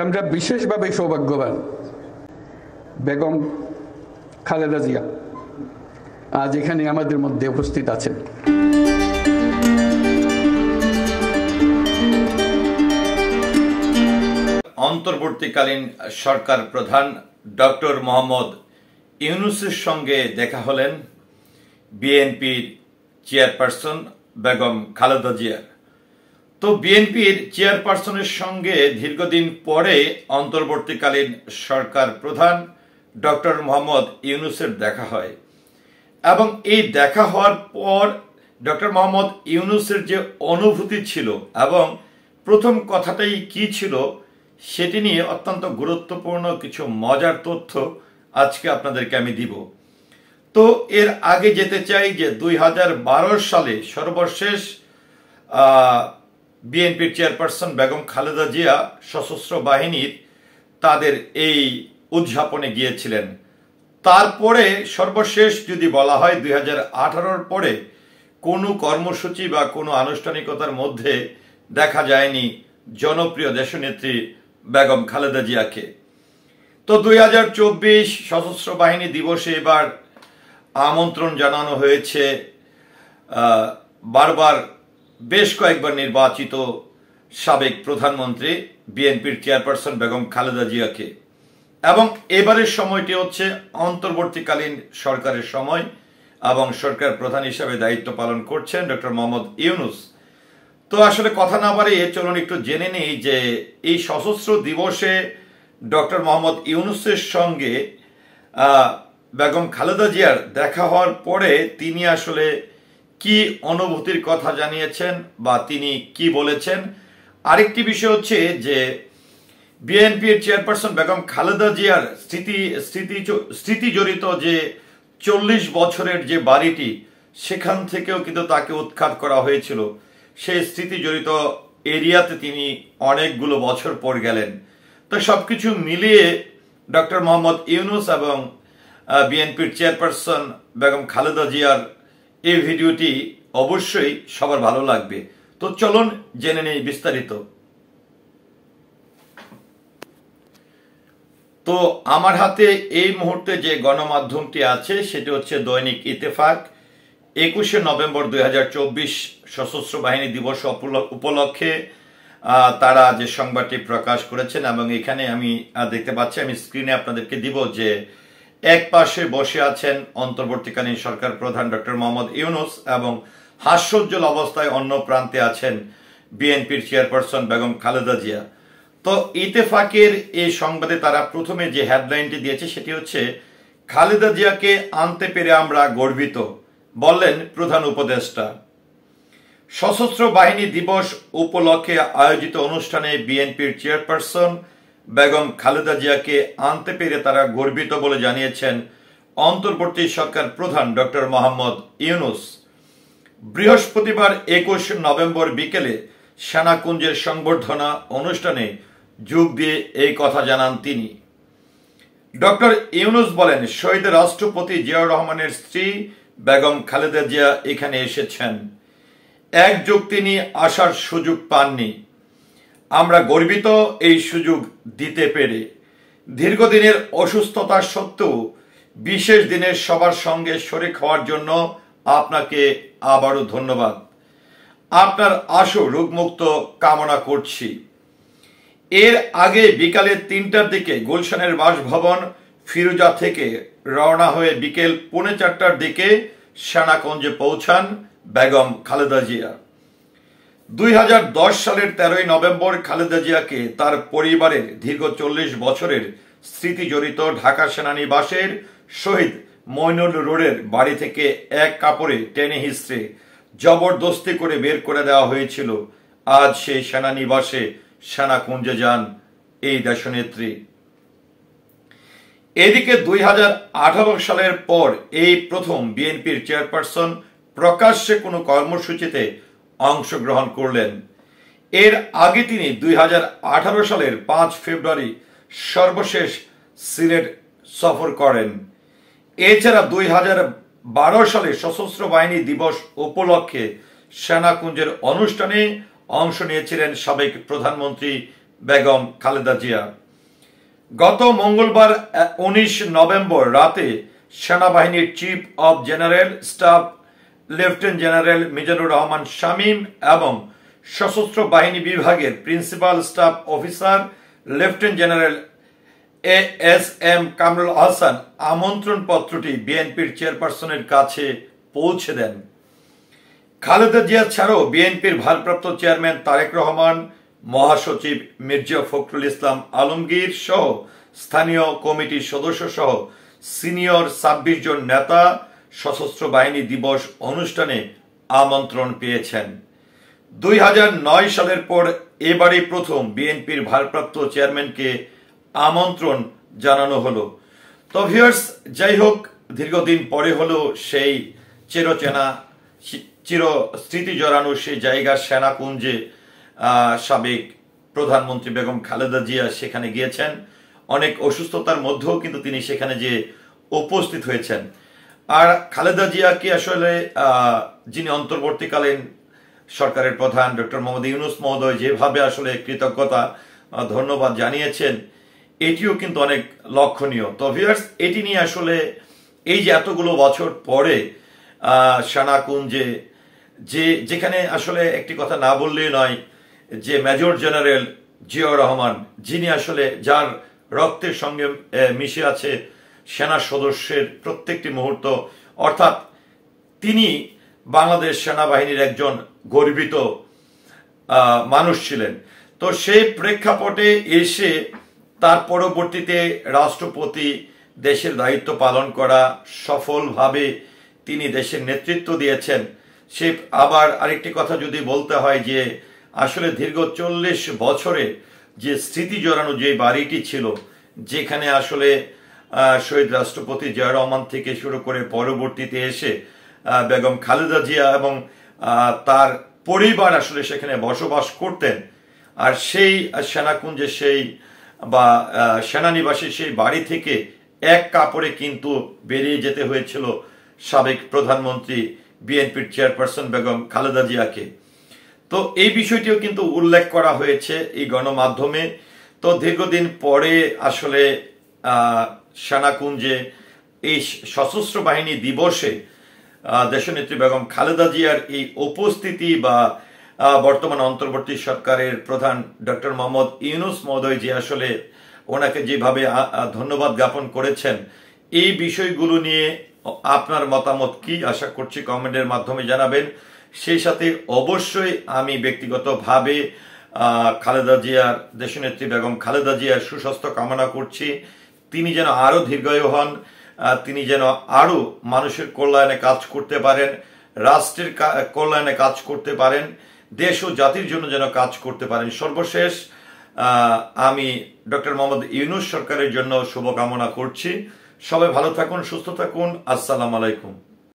আমরা বিশেষভাবে সৌভাগ্যবান, বেগম খালেদা জিয়া আজ এখানে আমাদের মধ্যে উপস্থিত আছেন। অন্তর্বর্তীকালীন সরকার প্রধান ডক্টর মোহাম্মদ ইউনূসের সঙ্গে দেখা হলেন বিএনপির চেয়ারপারসন বেগম খালেদা জিয়ার। তো বিএনপির চেয়ারপারসনের সঙ্গে দীর্ঘদিন পরে অন্তর্বর্তীকালীন সরকার প্রধান ডক্টর মোহাম্মদ ইউনূসের দেখা হয় এবং এই দেখা হওয়ার পর ডক্টর মোহাম্মদ ইউনূসের যে অনুভূতি ছিল এবং প্রথম কথাটাই কি ছিল সেটি নিয়ে অত্যন্ত গুরুত্বপূর্ণ কিছু মজার তথ্য আজকে আপনাদেরকে আমি দিব। তো এর আগে যেতে চাই যে 2012 সালে সর্বশেষ বিএনপির চেয়ারপারসন বেগম খালেদা জিয়া সশস্ত্র বাহিনীর তাদের এই উদযাপনে গিয়েছিলেন। তারপরে সর্বশেষ যদি বলা হয় 2018 পরে কোনো কর্মসূচি বা কোনো আনুষ্ঠানিকতার মধ্যে দেখা যায়নি জনপ্রিয় দেশনেত্রী বেগম খালেদা জিয়াকে। তো 2024 সশস্ত্র বাহিনী দিবসে এবার আমন্ত্রণ জানানো হয়েছে বারবার বেশ কয়েকবার নির্বাচিত সাবেক প্রধানমন্ত্রী বিএনপির চেয়ারপারসন বেগম খালেদা জিয়াকে, এবং এবারের সময়টি হচ্ছে অন্তর্বর্তীকালীন সরকারের সময় এবং সরকার প্রধান হিসাবে দায়িত্ব পালন করছেন ডক্টর মোহাম্মদ ইউনূস। তো আসলে কথা না বাড়িয়ে চলুন একটু জেনে নেই যে এই সশস্ত্র দিবসে ডক্টর মোহাম্মদ ইউনূসের সঙ্গে বেগম খালেদা জিয়ার দেখা হওয়ার পরে তিনি আসলে কি অনুভূতির কথা জানিয়েছেন বা তিনি কি বলেছেন। আরেকটি বিষয় হচ্ছে যে বিএনপির চেয়ারপারসন বেগম খালেদা জিয়ার স্মৃতি জড়িত যে 40 বছরের যে বাড়িটি, সেখান থেকেও কিন্তু তাকে উৎখাত করা হয়েছিল। সেই স্মৃতি জড়িত এরিয়াতে তিনি অনেকগুলো বছর পর গেলেন। তো সবকিছু মিলিয়ে ডক্টর মোহাম্মদ ইউনূস এবং বিএনপির চেয়ারপারসন বেগম খালেদা জিয়ার এই ভিডিওটি অবশ্যই সবার ভালো লাগবে। তো চলুন জেনে নেই বিস্তারিত। তো আমার হাতে এই মুহূর্তে যে গণমাধ্যমটি আছে সেটি হচ্ছে দৈনিক ইত্তেফাক। 21 নভেম্বর 2024 সশস্ত্র বাহিনী দিবস উপলক্ষে তারা যে সংবাদটি প্রকাশ করেছেন, এবং এখানে আমি দেখতে পাচ্ছি, আমি স্ক্রিনে আপনাদেরকে দিব যে এক পাশে বসে আছেন অন্তর্বর্তীকালীন সরকার প্রধান ডক্টর মোহাম্মদ ইউনূস এবং হাস্যোজ্জ্বল অবস্থায় অন্য প্রান্তে আছেন বিএনপির চেয়ারপারসন বেগম খালেদা জিয়া। তো ইত্তেফাকের এই সংবাদে তারা প্রথমে যে হেডলাইনটি দিয়েছে সেটি হচ্ছে খালেদা জিয়াকে আনতে পেরে আমরা গর্বিত, বললেন প্রধান উপদেষ্টা। সশস্ত্র বাহিনী দিবস উপলক্ষে আয়োজিত অনুষ্ঠানে বিএনপির চেয়ারপারসন বেগম খালেদা জিয়াকে আনতে পেরে তারা গর্বিত বলে জানিয়েছেন অন্তর্বর্তী সরকার প্রধান ডক্টর মোহাম্মদ ইউনূস। বৃহস্পতিবার 21 নভেম্বর বিকেলে সেনাকুঞ্জের সংবর্ধনা অনুষ্ঠানে যোগ দিয়ে এই কথা জানান তিনি। ডক্টর ইউনূস বলেন, শহীদ রাষ্ট্রপতি জিয়াউর রহমানের স্ত্রী বেগম খালেদা জিয়া এখানে এসেছেন। এক যুগ তিনি আসার সুযোগ পাননি। আমরা গর্বিত এই সুযোগ দিতে পেরে। দীর্ঘদিনের অসুস্থতা সত্ত্বেও বিশেষ দিনের সবার সঙ্গে শরীক হওয়ার জন্য আপনাকে আবারও ধন্যবাদ। আপনার আশু রোগমুক্ত কামনা করছি। এর আগে বিকালে 3টার দিকে গুলশানের বাসভবন ফিরোজা থেকে রওনা হয়ে বিকেল 3:45টার দিকে সেনাকুঞ্জে পৌঁছান বেগম খালেদা জিয়া। 2010 সালের 13 নভেম্বর খালেদা জিয়াকে তার পরিবারের দীর্ঘ 40 বছরের স্মৃতি জড়িত ঢাকা সেনানিবাসের শহীদ মইনুল রোডের বাড়ি থেকে এক কাপড়ে টেনে হিঁচড়ে জবরদস্তি করে বের করে দেওয়া হয়েছিল। আজ সেই সেনানিবাসে সেনাকুঞ্জে যান এই দেশনেত্রী। এদিকে 2018 সালের পর এই প্রথম বিএনপির চেয়ারপারসন প্রকাশ্যে কোনো কর্মসূচিতে অংশগ্রহণ করলেন। এর আগে তিনি 2018 সালের 5 ফেব্রুয়ারি সর্বশেষ সিলেট সফর করেন। এছাড়া 2012 সালে সশস্ত্র বাহিনী দিবস উপলক্ষে সেনাকুঞ্জের অনুষ্ঠানে অংশ নিয়েছিলেন সাবেক প্রধানমন্ত্রী বেগম খালেদা জিয়া। গত মঙ্গলবার 19 নভেম্বর রাতে সেনাবাহিনীর chief of general staff lieutenant general Mizanur Rahman Shamim এবং সশস্ত্র বাহিনী বিভাগের principal staff officer lieutenant general ASM Kamrul Hasan আমন্ত্রণ পত্রটি বিএনপির চেয়ারপারসনের কাছে পৌঁছে দেন। খালেদা জিয়া ছাড়াও বিএনপির ভারপ্রাপ্ত চেয়ারম্যান তারেক রহমান, মহাসচিব মির্জা ফখরুল ইসলাম আলমগীর সহ স্থানীয় কমিটির সদস্য সহ সিনিয়র 26 জন নেতা সশস্ত্র বাহিনী দিবস অনুষ্ঠানে আমন্ত্রণ পেয়েছেন। 2009 সালের পর এবারই প্রথম বিএনপির ভারপ্রাপ্ত চেয়ারম্যানকে আমন্ত্রণ জানানো হলো। তো ভিউয়ার্স, যাই হোক, দীর্ঘদিন পরে হলো সেই চিরচেনা চির স্মৃতি জড়ানো সেই জায়গা সেনাকুঞ্জে সাবেক প্রধানমন্ত্রী বেগম খালেদা জিয়া সেখানে গিয়েছেন। অনেক অসুস্থতার মধ্যেও কিন্তু তিনি সেখানে যে উপস্থিত হয়েছেন। আর খালেদা জিয়াকে আসলে যিনি অন্তর্বর্তীকালীন সরকারের প্রধান ডক্টর মোহাম্মদ ইউনূস মহোদয় যেভাবে আসলে কৃতজ্ঞতা ধন্যবাদ জানিয়েছেন, এটিও কিন্তু অনেক লক্ষণীয়। তো ভিউয়ার্স, এটি নিয়ে আসলে এই যে এতগুলো বছর পরে সেনাকুঞ্জে যেখানে আসলে একটি কথা না বললেই নয় যে মেজর জেনারেল জিয়াউর রহমান, যিনি আসলে যার রক্তের সঙ্গে মিশে আছে সেনা সদস্যের প্রত্যেকটি মুহূর্ত, অর্থাৎ তিনি বাংলাদেশ সেনাবাহিনীর একজন গর্বিত মানুষ ছিলেন। তো সেই প্রেক্ষাপটে এসে তার পরবর্তীতে রাষ্ট্রপতি দেশের দায়িত্ব পালন করা, সফলভাবে তিনি দেশের নেতৃত্ব দিয়েছেন। সে আবার আরেকটি কথা যদি বলতে হয় যে আসলে দীর্ঘ 40 বছরে যে স্মৃতি জড়ানো যে বাড়িটি ছিল, যেখানে আসলে শহীদ রাষ্ট্রপতি জিয়াউর রহমান থেকে শুরু করে পরবর্তীতে এসে বেগম খালেদা জিয়া এবং তার পরিবার আসলে সেখানে বসবাস করতেন। আর সেই সেনাকুঞ্জে সেই বা সেনানিবাসে সেই বাড়ি থেকে এক কাপড়ে কিন্তু বেরিয়ে যেতে হয়েছিল সাবেক প্রধানমন্ত্রী বিএনপির চেয়ারপারসন বেগম খালেদা জিয়াকে। তো এই বিষয়টিও কিন্তু উল্লেখ করা হয়েছে এই গণমাধ্যমে। তো দীর্ঘদিন পরে আসলে সেনাকুঞ্জে এই সশস্ত্র বাহিনী দিবসে দেশনেত্রী বেগম খালেদা জিয়ার এই উপস্থিতি বা বর্তমান অন্তর্বর্তী সরকারের প্রধান ডক্টর মোহাম্মদ ইউনূস মহোদয় যে আসলে ওনাকে যেভাবে ধন্যবাদ জ্ঞাপন করেছেন, এই বিষয়গুলো নিয়ে আপনার মতামত কি, আশা করছি কমেন্টের মাধ্যমে জানাবেন। সেই সাথে অবশ্যই আমি ব্যক্তিগতভাবে খালেদা জিয়ার, দেশনেত্রী বেগম খালেদা জিয়ার সুস্বাস্থ্য কামনা করছি। তিনি যেন আরো দীর্ঘায়ু হন, তিনি যেন আরো মানুষের কল্যাণে কাজ করতে পারেন, রাষ্ট্রের কল্যাণে কাজ করতে পারেন, দেশ ও জাতির জন্য যেন কাজ করতে পারেন। সর্বশেষ আমি ডক্টর মোহাম্মদ ইউনূস সরকারের জন্য শুভকামনা করছি। সবাই ভালো থাকুন, সুস্থ থাকুন। আসসালামু আলাইকুম।